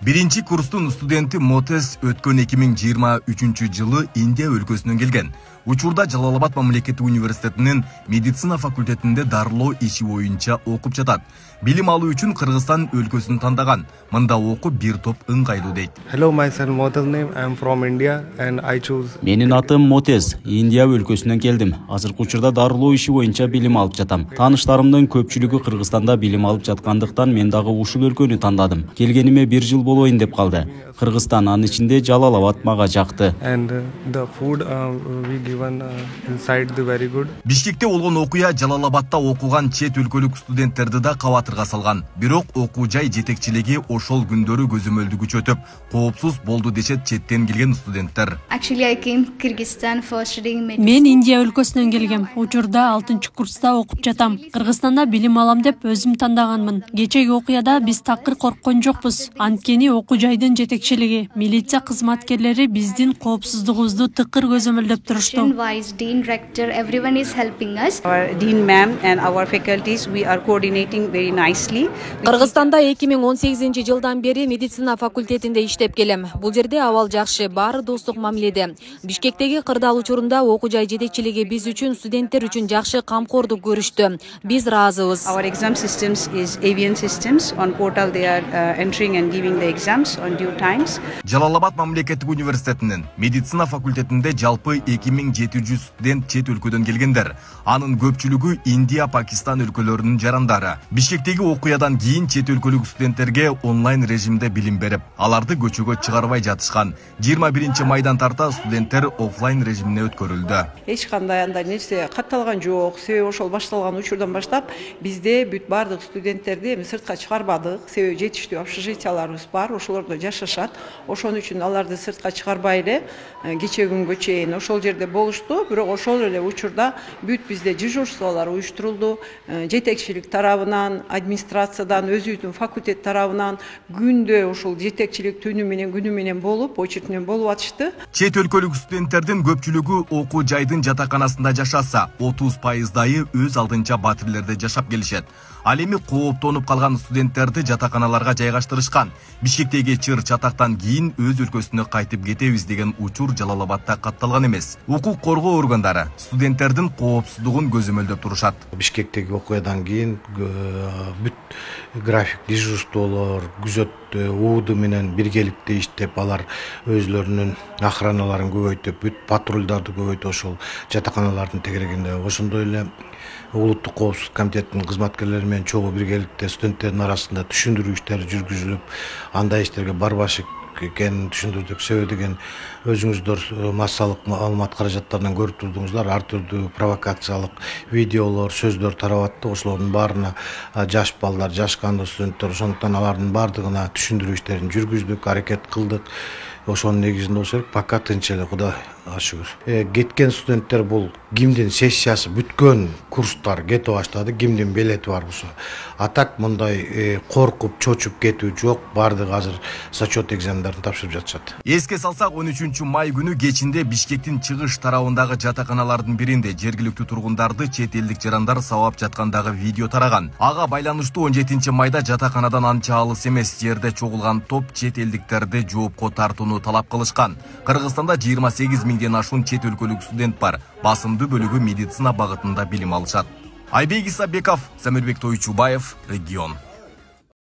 Биринчи курстун студенти Мотез өткөн 2023 жылы Индия өлкөсүнөн келген. Учурда Жалалабад мамлекеттик университетинин медицина факультетинде дарылоо иши боюнча окуп жатат. Билим алуу үчүн Кыргызстан өлкөсүн тандаган. Мында окуп бир топ ыңгайлуу дейт. Hello, myself Motez name. I am from India and I choose. Менин атым Мотез. Индия өлкөсүнөн келдим. Азыркы учурда дарылоо иши боюнча билим алып жатам. Тааныштарымдын көпчүлүгү Кыргызстанда билим алып жаткандыктан мен дагы ушул өлкөнү тандадым. Келгениме 1 жыл болоюн деп калды. Кыргызстан, анын ичинде Жалалабад мага жакты. And the food we given inside the very good. Бишкекте болгон окуя Жалалабадта окуган чет өлкөлүк студенттерди да кабатырга салган. Бирок окуу жай жетекчилиги ошол күндөрү көзөмөлдүгү өтүп, коопсуз болду дешет четтен келген студенттер. Мен Индия өлкөсүнөн келгем. Учурда 6-курста окуп жатам. Кыргызстанда билим алам деп өзүм тандаганмын. Кечеги окуяда биз такыр корккон жокпуз. Анткени окуу жайдын жетекчилиги, милиция кызматкерлери биздин коопсуздугубузду тыкыр көзөмөлдөп турушту. Dean rector, everyone is helping us. Our dean ma'am and our faculties, we are coordinating very nicely. Кыргызстанда 2018 жылдан бери медицина факультетинде иштеп келем. Бул жерде абал жакшы, баары достук мамиледе. Бишкектеги кырдаал учурунда окуу жай жетекчилиги биз үчүн, студенттер үчүн жакшы камкордук көрүштү. Биз ыраазыбыз. Our exam systems is avian systems. On portal they are entering and giving the exams on due times. Жалалабад мамлекеттик университетинин медицина факультетинде жалпы 2700 студент чет өлкөдөн келгендер. Анын көпчүлүгү Индия, Пакистан өлкөлөрүнүн жарандары. Бишкектеги окуядан кийин чет өлкөлүк студенттерге онлайн режимде билим берип, аларды көчөгө чыгарбай жатышкан. 21 майдан тарта студенттер офлайн режимине өткөрүлдү. Эч кандай андай нерсе катталган жок. Себеби ошол башталган учурдан баштап бизде бүт бардык студенттерди эми сыртка чыгарбадык. Себеби жетиштүү общежитияларыбыз бар, ошолордо жашашат. Ошон үчүн аларды сыртка чыгарбай эле кече күнгө чейин ошол жерде болушту. Бирок ошол эле учурда бүт бизде дежурстволор уюштурулду. Жетекчилик тарабынан, администрациядан, өзүбүздүн факультет тарабынан күндө ошол жетекчилик күнү менен болуп, очередь менен болуп атышты. Чет өлкөлүк студенттердин көпчүлүгү окуу жайдын жатаканасында жашаса, 30%дайы өз алдынча батирлерде жашап келишет. Ал эми кооптонуп калган студенттерди жатаканаларга жайгаштырышкан. Бишкектеги чыр чатактан кийин өз өлкөсүнө кайтып кетебиз деген учур Жалалабадта катталган эмес. Укук коргоо органдары студенттердин коопсуздугун көзөмөлдөп турушат. Бишкектеги окуядан кийин бүт график дежурстволор, күзөт ууду менен биргеликте иштеп, алар өзлөрүнүн охраналарын көбөйтүп, бүт патрулдарды көбөйтүп, ошол жатаканалардын тегерегинде ошондой эле улуттук коопсуздук комитетинин кызматкерлери менен чогуу биргеликте студенттердин арасында түшүндүрүү иштери жүргүзүлүп, андай иштерге барбашык экенин түшүндүрдүк. Себеби деген өзүңүздөр массалык маалымат каражаттарынан көрүп турдуңуздар, ар түрдүү провокациялык видеолор, сөздөр тарап атты. Ошолордун баарына жаш балдар, жаш кандуу студенттер, ошондуктан алардын баардыгына түшүндүрүү иштерин жүргүздүк, аракет кылдык. Ошонун негизинде болсо керек, пока тынч эле, Кудай шүгүр. Кеткен студенттер бул кимдин сессиясы бүткөн курстар кете баштады, кимдин билети бар болсо. А так мындай коркуп, чочуп кетүү жок, баардыгы азыр зачет экзамендерин тапшырып жатышат. Эске салсак, 13 май күнү кечинде Бишкектин чыгыш тарабындагы жатаканалардын биринде жергиликтүү тургундарды чет элдик жарандар сабап жаткандагы видео тараган. Ага байланыштуу 17 майда жатаканадан анча алыс эмес жерде чогулган топ чет элдиктерди жоопко тартууну талап кылышкан. Кыргызстанда 28 миңден ашуун чет өлкөлүк студент бар. Басымдуу бөлүгү медицина багытында билим алышат. Айбек Исабеков, Самирбек Тойчубаев, Регион.